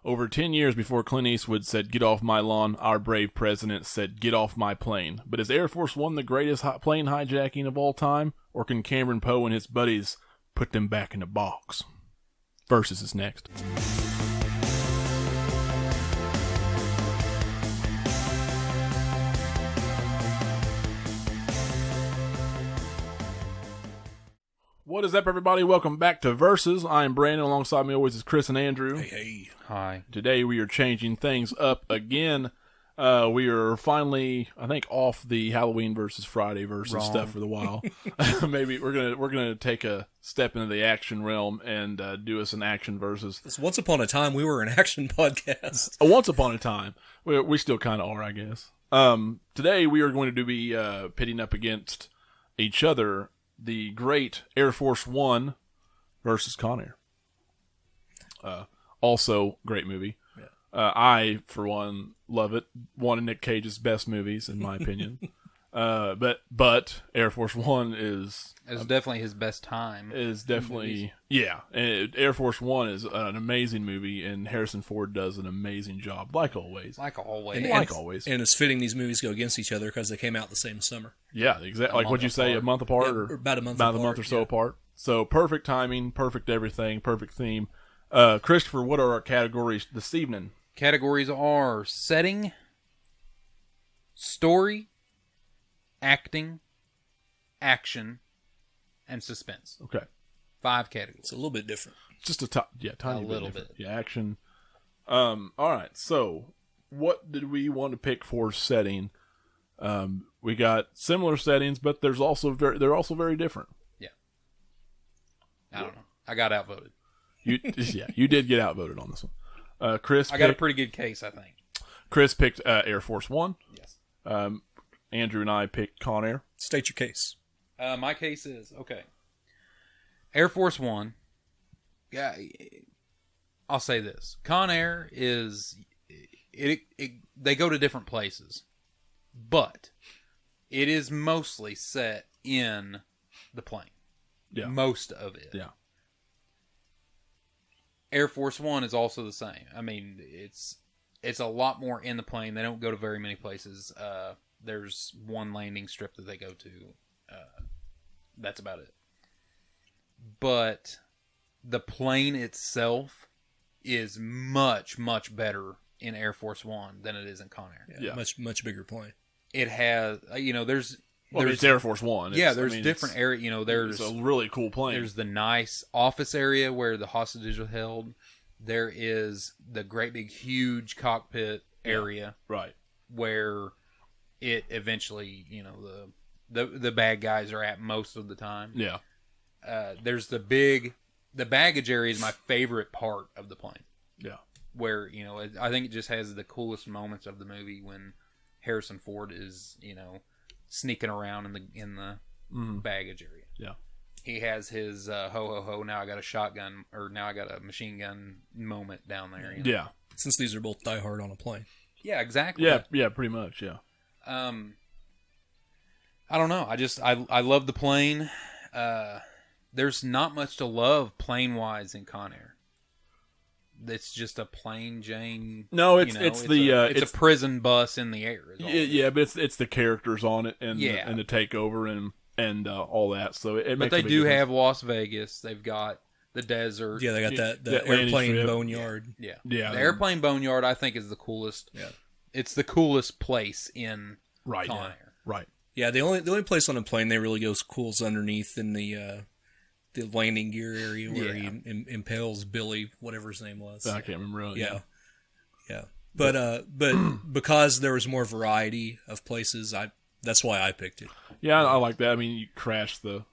Over 10 years before Clint Eastwood said, "Get off my lawn," our brave president said, "Get off my plane." But is Air Force One the greatest plane hijacking of all time? Or can Cameron Poe and his buddies put them back in the box? Versus is next. What is up, everybody? Welcome back to Versus. I'm Brandon. Alongside me always is Chris and Andrew. Hey. Hi. Today we are changing things up again. We are finally, I think, off the Halloween versus Friday versus stuff for the while. Maybe we're gonna take a step into the action realm and do us an action versus. Once upon a time, we were an action podcast. Once upon a time, we still kind of are, I guess. Today we are going to be pitting up against each other. The great Air Force One versus Con Air. Also, great movie. Yeah. I, for one, love it. One of Nick Cage's best movies, in my opinion. But Air Force One is definitely his best time. Air Force One is an amazing movie, and Harrison Ford does an amazing job, like always. And it's fitting these movies go against each other because they came out the same summer. Yeah, exactly. Like what'd you say, a month apart, or about a month or so apart. So perfect timing, perfect everything, perfect theme. Christopher, what are our categories this evening? Categories are setting, story, acting, action, and suspense. Okay. 5 categories. It's a little bit different. Just tiny little bit. bit. Yeah, action. All right. So, what did we want to pick for setting? We got similar settings, but they're also very different. Yeah. I don't know. I got outvoted. You did get outvoted on this one. Chris, got a pretty good case, I think. Chris picked Air Force One. Yes. Andrew and I picked Con Air. State your case. My case is, okay, Air Force One. Yeah, I'll say this. Con Air is, they go to different places, but it is mostly set in the plane. Yeah. Most of it. Yeah. Air Force One is also the same. I mean, it's a lot more in the plane. They don't go to very many places. There's one landing strip that they go to. That's about it. But the plane itself is much, much better in Air Force One than it is in Con Air. Yeah. Much bigger plane. It has, there's Air Force One. There's different area. There's a really cool plane. There's the nice office area where the hostages are held. There is the great big huge cockpit area, right, where it eventually, the bad guys are at most of the time. Yeah. There's the baggage area is my favorite part of the plane. Yeah. Where, I think it just has the coolest moments of the movie when Harrison Ford is, sneaking around in the baggage area. Yeah. He has his ho ho ho, now I got a shotgun, or now I got a machine gun moment down there. Yeah. Since these are both Die Hard on a plane. Yeah, exactly. Yeah, pretty much, yeah. I don't know. I love the plane. There's not much to love plane-wise in Con Air. It's just a plain Jane. No, it's a prison bus in the air. Yeah, but it's the characters on it and the takeover and all that. So it but makes they do have Las Vegas. They've got the desert. Yeah, they got the airplane boneyard. Yeah. The airplane boneyard I think is the coolest. Yeah, it's the coolest place in Con Air. Right. Yeah, the only place on a plane that really goes cool is underneath in the landing gear area where he impales Billy, whatever his name was. I can't remember. Really. Yeah. But because there was more variety of places, that's why I picked it. Yeah, I like that. I mean, you crash the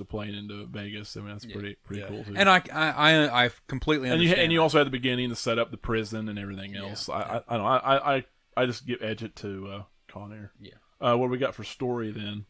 plane into Vegas. I mean, that's pretty cool too. And I completely understand. And you also had the beginning to set up the prison and everything else. Yeah. I just edge it to Con Air. Yeah. What do we got for story then?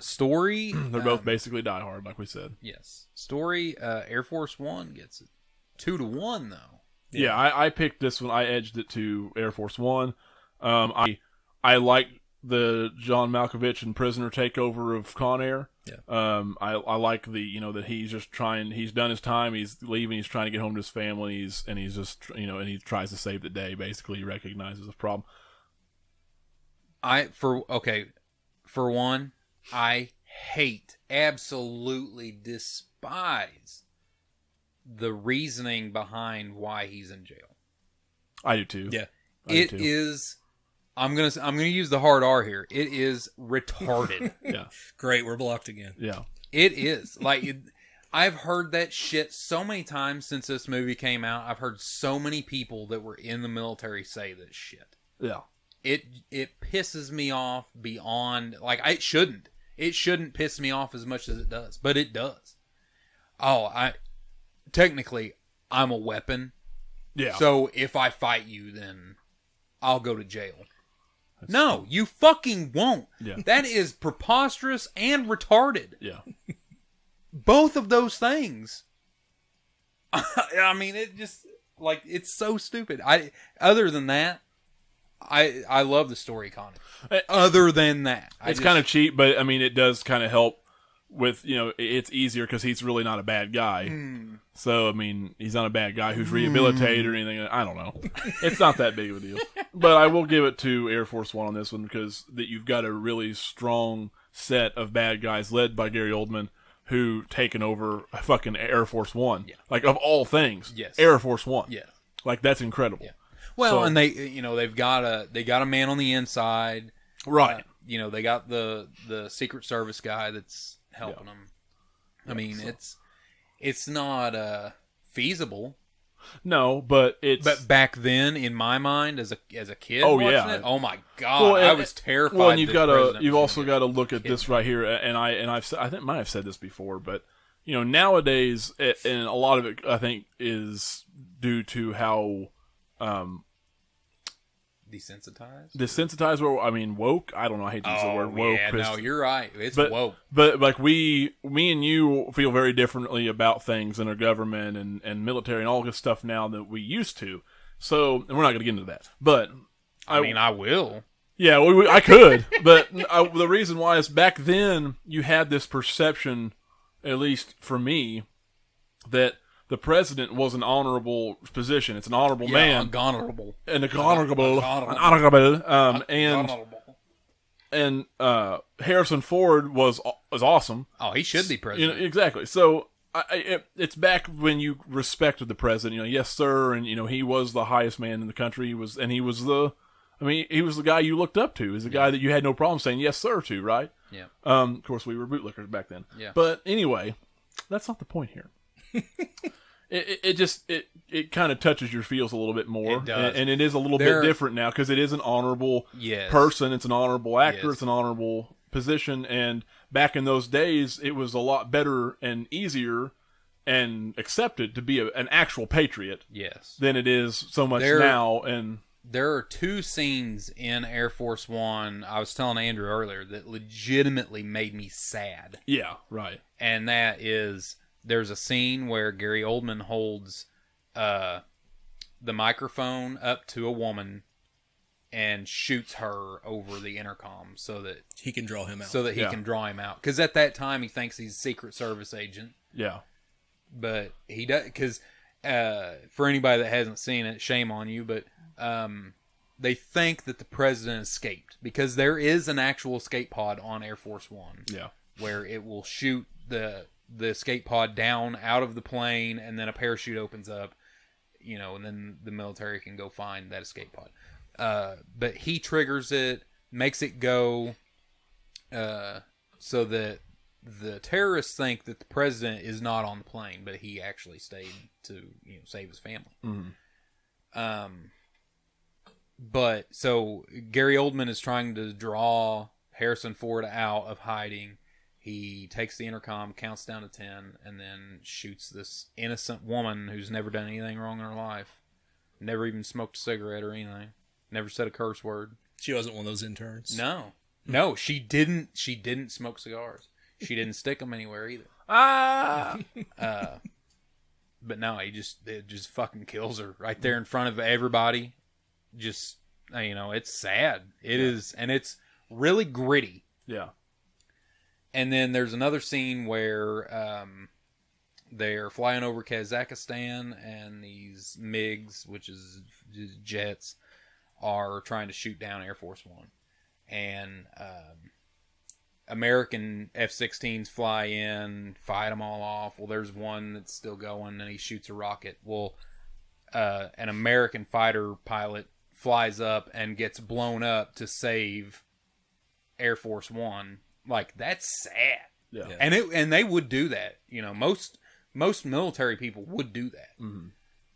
Story. They're both basically Die Hard, like we said. Yes. Story. Air Force One gets it 2-1 though. Yeah, I picked this one. I edged it to Air Force One. I like the John Malkovich and prisoner takeover of Con Air. Yeah. I like that he's just trying. He's done his time. He's leaving. He's trying to get home to his family. And he's just and he tries to save the day. Basically, he recognizes the problem. For one, I absolutely despise the reasoning behind why he's in jail. I do too. Yeah. It is. I'm gonna use the hard R here. It is retarded. Yeah. Great, we're blocked again. Yeah. It is I've heard that shit so many times since this movie came out. I've heard so many people that were in the military say this shit. Yeah. It pisses me off beyond it shouldn't. It shouldn't piss me off as much as it does, but it does. Technically I'm a weapon. Yeah. So if I fight you, then I'll go to jail. No, you fucking won't. Yeah. That is preposterous and retarded. Yeah. Both of those things. I mean, it just it's so stupid. Other than that, I love the story, Connor. Other than that, it's kind of cheap, but I mean, it does kind of help with it's easier because he's really not a bad guy. So I mean, he's not a bad guy who's rehabilitated or anything. I don't know. It's not that big of a deal. But I will give it to Air Force One on this one because you've got a really strong set of bad guys led by Gary Oldman who taken over fucking Air Force One. Yeah. Of all things, yes. Air Force One. Yeah. That's incredible. Yeah. Well, and they've got a man on the inside. Right. They got the Secret Service guy that's helping them. I mean, it's not feasible. No, but it's... But back then, in my mind, as a kid watching it, oh my God, I was terrified. Well, and you've also got to look at this right here, and I think I might have said this before, but nowadays, and a lot of it I think is due to how desensitized. Well, I mean, woke. I don't know. I hate to use the word woke. Yeah, no, you're right. It's woke. But me and you feel very differently about things in our government and military and all this stuff now than we used to. So, and we're not going to get into that. But I mean, I will. Yeah, I could. But the reason why is back then you had this perception, at least for me, that the president was an honorable position. It's an honorable man. Honorable. And honorable. And Harrison Ford was awesome. Oh, he should be president. Exactly. So it's back when you respected the president. Yes, sir, and he was the highest man in the country. He was the guy you looked up to. He's the guy that you had no problem saying yes, sir, to, right? Yeah. Of course, we were bootlickers back then. Yeah. But anyway, that's not the point here. It kind of touches your feels a little bit more. It does. And it is a little bit different now because it is an honorable person. It's an honorable actor. Yes. It's an honorable position. And back in those days, it was a lot better and easier and accepted to be an actual patriot. Yes. Than it is so much now. And there are two scenes in Air Force One, I was telling Andrew earlier, that legitimately made me sad. Yeah, right. And that is... There's a scene where Gary Oldman holds the microphone up to a woman and shoots her over the intercom so that he can draw him out. So that he can draw him out. Because at that time he thinks he's a Secret Service agent. Yeah. But he does... Because for anybody that hasn't seen it, shame on you, but they think that the president escaped. Because there is an actual escape pod on Air Force One. Yeah. Where it will shoot the escape pod down out of the plane, and then a parachute opens up, and then the military can go find that escape pod. But he triggers it, makes it go, so that the terrorists think that the president is not on the plane, but he actually stayed to save his family. Mm-hmm. But so Gary Oldman is trying to draw Harrison Ford out of hiding. He takes the intercom, counts down to 10, and then shoots this innocent woman who's never done anything wrong in her life. Never even smoked a cigarette or anything. Never said a curse word. She wasn't one of those interns. No, she didn't. She didn't smoke cigars. She didn't stick them anywhere either. But no, it just fucking kills her right there in front of everybody. Just it's sad. It is, and it's really gritty. Yeah. And then there's another scene where they're flying over Kazakhstan, and these MiGs, which is jets, are trying to shoot down Air Force One. And American F-16s fly in, fight them all off. Well, there's one that's still going, and he shoots a rocket. Well, an American fighter pilot flies up and gets blown up to save Air Force One. Like, that's sad. Yeah. And they would do that. You know, most military people would do that. Mm-hmm.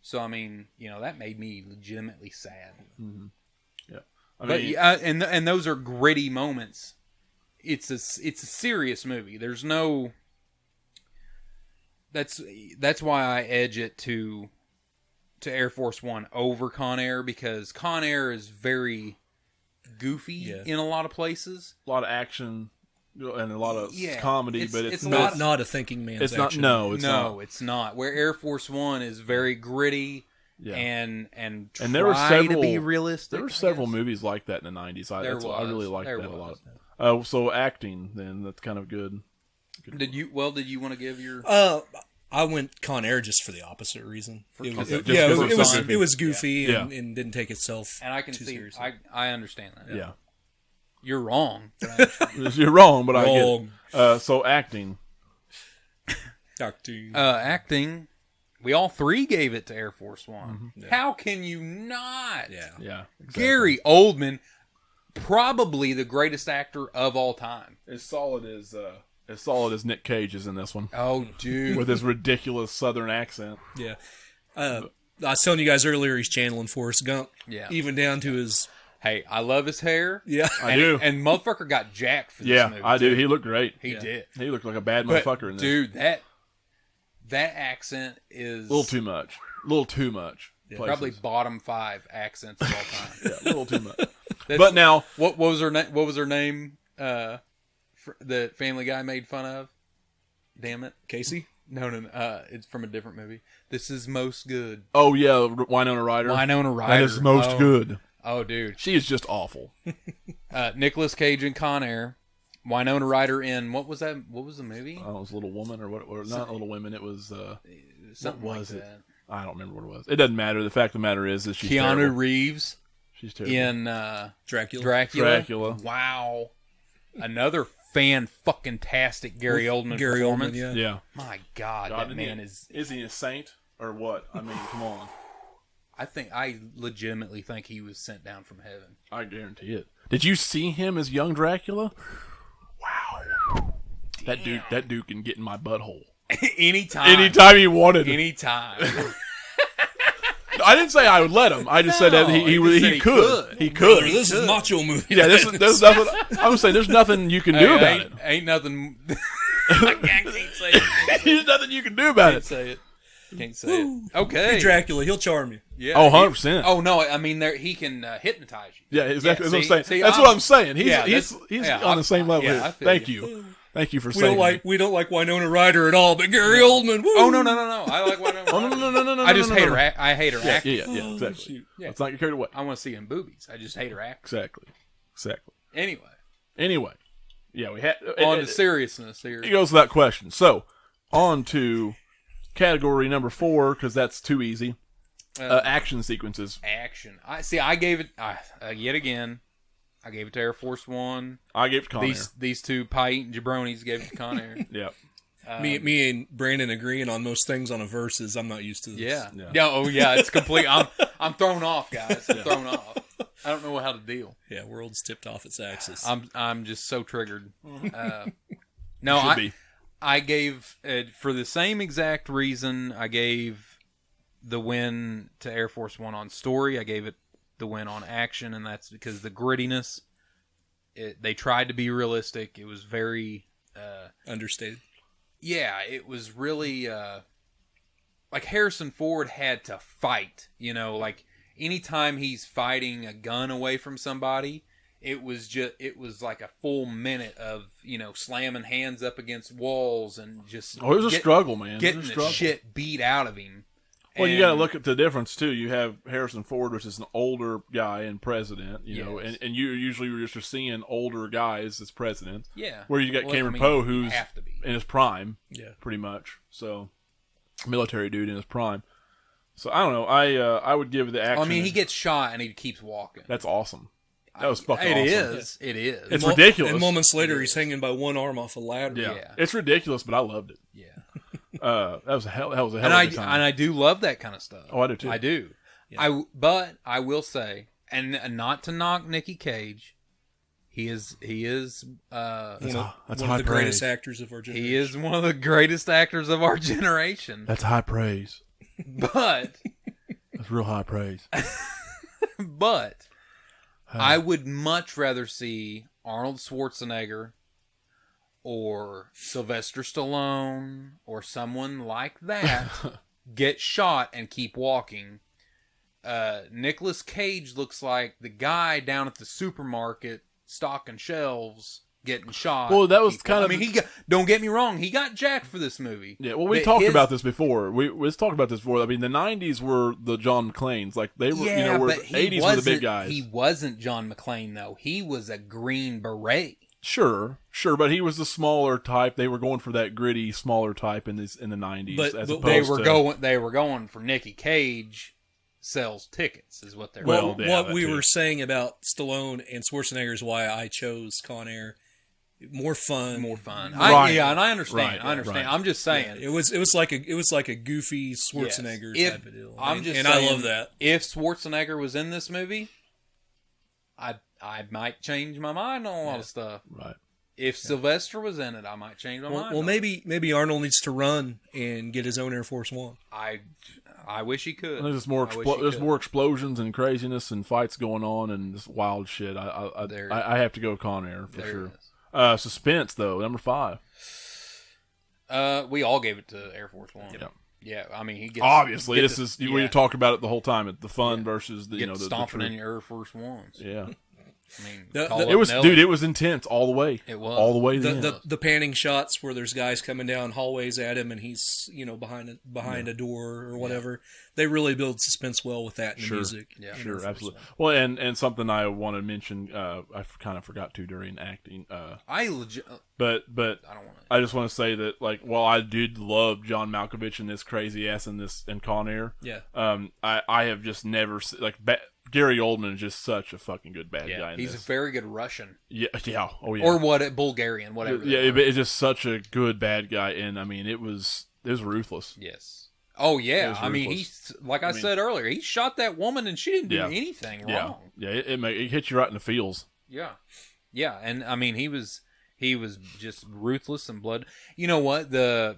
So, I mean, you know, that made me legitimately sad. Mm-hmm. Yeah. But and those are gritty moments. It's a serious movie. There's no. That's why I edge it to Air Force One over Con Air, because Con Air is very goofy in a lot of places. A lot of action and a lot of comedy, but it's not a thinking man's action. It's not. Where Air Force One is very gritty. Yeah. And there were several, to be realistic. There were several movies like that in the 90s. I really liked that a lot. So acting, then, that's kind of good. Did you want to give your? I went Con Air just for the opposite reason. It was goofy and didn't take itself. And I can too see. seriously. I understand that. Yeah. You're wrong. But You're wrong, but I get it. So acting. Acting. We all three gave it to Air Force One. Mm-hmm. Yeah. How can you not? Yeah. Exactly. Gary Oldman, probably the greatest actor of all time. As solid as Nick Cage is in this one. Oh, dude, with his ridiculous Southern accent. Yeah. I was telling you guys earlier, he's channeling Forrest Gump. Yeah. Even down to his. Hey, I love his hair. Yeah, I do. And motherfucker got jacked for this movie. Yeah, I do. He looked great. He did. He looked like a bad motherfucker in this. Dude, that accent is a little too much. Yeah, probably bottom 5 accents of all time. Yeah, a little too much. But now, what was her name? What was her name? That Family Guy made fun of. Damn it, Casey. No. It's from a different movie. This is most good. Oh yeah, Winona Ryder. That is most good. Oh, dude, she is just awful. Nicolas Cage in Con Air. Winona Ryder in what was that? What was the movie? Oh, it was Little Woman or what? Or not Little Women. It was something what was like it? that. I don't remember what it was. It doesn't matter. The fact of the matter is that she's Keanu terrible. Reeves. She's terrible. In Dracula. Wow, another fan-fucking-tastic Gary Oldman performance. Yeah. My God, that man is he a saint or what? I mean, come on. I legitimately think he was sent down from heaven. I guarantee it. Did you see him as young Dracula? Wow. Damn. That dude can get in my butthole. Anytime he wanted. Anytime. I didn't say I would let him. I just said that he could. He could. This is Macho movie. Yeah, there's nothing. I would say there's nothing you can do about it. Ain't nothing. I can't say it. There's nothing you can do about it. Can't say it. Okay. Hey, Dracula, he'll charm you. Yeah. Oh, 100%. Oh no, I mean he can hypnotize you. Yeah, exactly. Yeah, that's what I'm saying. see, that's what I'm saying. He's yeah, on the same level. Yeah, Thank you. Thank you for saying. We don't like Winona Ryder at all, but Gary Oldman. Woo! Oh no! I like Winona. Oh no! I just hate her. I hate her acting. Yeah, exactly. Let's not get carried away. I want to see her in boobies. I just hate her acting. Exactly. Anyway, yeah, we had on to seriousness here. It goes without question. So, on to category number 4 because that's too easy. Action sequences. Action. I gave it yet again. I gave it to Air Force One. I gave it to Con Air. These two pie-eating jabronis gave it to Con Air. Yep. Me and Brandon agreeing on most things on a versus. I'm not used to this. Yeah. Oh yeah. It's complete. I'm thrown off, guys. I'm thrown off. I don't know how to deal. Yeah, world's tipped off its axis. I'm just so triggered. No, I gave for the same exact reason I gave the win to Air Force One on story. I gave it the win on action, and that's because the grittiness. They tried to be realistic. It was very understated. Yeah, it was really like Harrison Ford had to fight. You know, like anytime he's fighting a gun away from somebody, it was like a full minute of slamming hands up against walls and just it was a struggle, man. Getting the shit beat out of him. Well, you got to look at the difference too. You have Harrison Ford, which is an older guy and president, you know, and you usually you're just seeing older guys as president. Yeah. Where you got Cameron Poe, who's have to be in his prime. Yeah. Pretty much. So, military dude in his prime. So I don't know. I would give the action. I mean, he gets shot and he keeps walking. That's awesome. That was fucking It awesome. is. It is. It's ridiculous. And moments later, he's hanging by one arm off a ladder. Yeah. It's ridiculous, but I loved it. Yeah. That was a hell of a and time. And I do love that kind of stuff. Oh, I do too. I do. Yeah. But I will say, and not to knock Nicky Cage, he is That's one of high the greatest actors of our generation. he is one of the greatest actors of our generation. That's high praise. But That's real high praise. but I would much rather see Arnold Schwarzenegger or Sylvester Stallone or someone like that get shot and keep walking. Nicolas Cage looks like the guy down at the supermarket stocking shelves getting shot. Well, that was kind of. I mean, don't get me wrong. He got jacked for this movie. Yeah, well, we talked about this before. We've talked about this before. I mean, the '90s were the John McClanes. Like they were, but '80s were the big guys. He wasn't John McClane though. He was a Green Beret. Sure, but he was the smaller type. They were going for that gritty, smaller type in the '90s. But They were going for Nicky Cage. Sells tickets is what they're what we were saying about Stallone and Schwarzenegger is why I chose Con Air. More fun. And Right. I understand. Right, I understand. right. I'm just saying It was like a goofy Schwarzenegger type of deal. I'm just and saying, I love that. If Schwarzenegger was in this movie, I might change my mind on a lot of stuff. Right. If Sylvester was in it, I might change my mind. Well, maybe Arnold needs to run and get his own Air Force One. I wish he could. There's more explosions and craziness and fights going on and this wild shit. I have to go Con Air for sure. Suspense though, number 5. We all gave it to Air Force One. Yeah. Yeah, I mean, he gets obviously we talked about it the whole time. The fun versus the the stomping in your Air Force Ones. Yeah. I mean, it was intense all the way. It was all the way. The panning shots where there's guys coming down hallways at him and he's behind a door or whatever. They really build suspense well with that in the music. Yeah, sure, absolutely. Well, and something I want to mention, I kind of forgot to during acting. but I don't want I just want to say that while I did love John Malkovich and this crazy ass in Con Air. Yeah. I have just never Gary Oldman is just such a fucking good bad guy. He's a very good Russian. Yeah. Oh yeah. Or Bulgarian, whatever. Yeah, it's just such a good bad guy, and I mean it was ruthless. Yes. Oh yeah. I mean he's I said earlier, he shot that woman and she didn't do anything wrong. Yeah. It hit you right in the feels. Yeah. Yeah, and I mean he was just ruthless and blood. You know what? The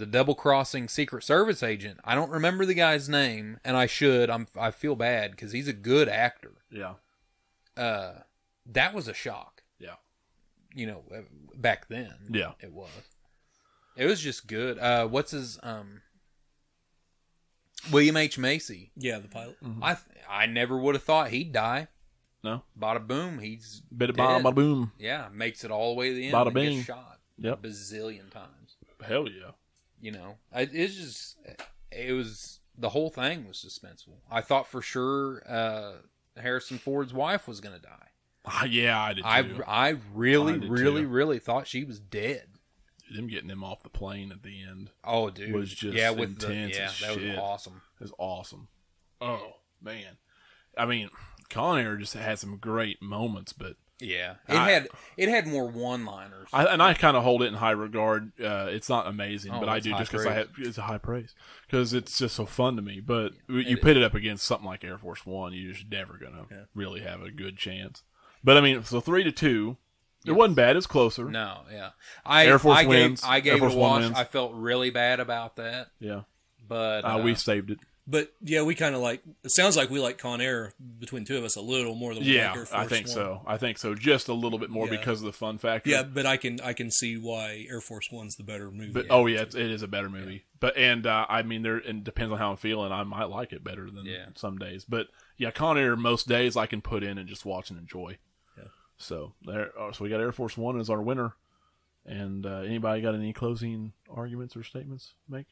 double crossing Secret Service agent. I don't remember the guy's name, and I should. I feel bad because he's a good actor. Yeah. That was a shock. Yeah. You know, back then. Yeah. It was. It was just good. What's his William H. Macy. Yeah, the pilot. Mm-hmm. I never would have thought he'd die. No. Bada boom, he's bada bomb, bada boom. Yeah, makes it all the way to the end. Bada and bing. gets shot. Yep. A bazillion times. Hell yeah. You know, it was the whole thing was suspenseful. I thought for sure Harrison Ford's wife was going to die. Yeah, I did too. I really thought she was dead. Them getting them off the plane at the end. Oh, dude, was just intense. that was awesome. It was awesome. Oh man, I mean, Con Air just had some great moments, but yeah, it had more one-liners. I kind of hold it in high regard. It's not amazing, but I do just because it's a high praise because it's just so fun to me. But you put it up against something like Air Force One, you're just never gonna really have a good chance. But I mean, so 3-2. It wasn't bad. It was closer. No, yeah. Air Force wins. I gave it a wash. I felt really bad about that. Yeah. But we saved it. But yeah, we kind of it sounds like we like Con Air between two of us a little more than we like Air Force I think so. I think so. Just a little bit more because of the fun factor. Yeah, but I can see why Air Force One's the better movie. But it is a better movie. Yeah. But I mean, it depends on how I'm feeling. I might like it better than some days. But yeah, Con Air most days I can put in and just watch and enjoy. So we got Air Force One as our winner. And anybody got any closing arguments or statements to make?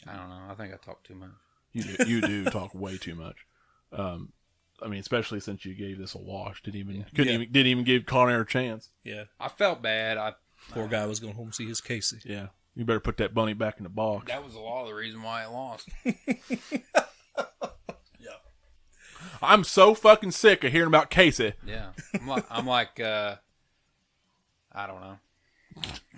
I don't know. I think I talk too much. You do talk way too much. I mean, especially since you gave this a wash. Didn't even give Conair a chance. Yeah. I felt bad. Poor guy was going home to see his Casey. Yeah. You better put that bunny back in the box. That was a lot of the reason why I lost. I'm so fucking sick of hearing about Casey. Yeah. I'm like I don't know.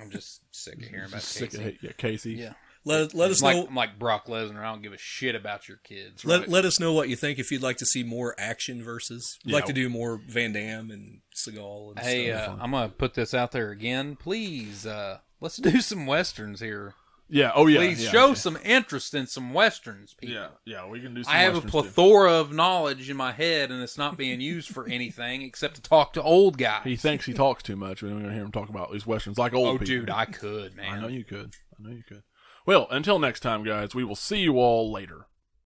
I'm just sick of hearing about Casey. Casey. Yeah. Let us know. I'm like Brock Lesnar. I don't give a shit about your kids. Let us know what you think if you'd like to see more action versus. Yeah. Like to do more Van Damme and Seagal and stuff. I'm gonna put this out there again. Please, let's do some westerns here. Yeah. Oh yeah. Please show some interest in some westerns, people. Yeah. Yeah. We can do. Some I have a plethora of knowledge in my head, and it's not being used for anything except to talk to old guys. He thinks he talks too much. We're going to hear him talk about these westerns like old people. Dude, I could, man. I know you could. Well, until next time, guys, we will see you all later.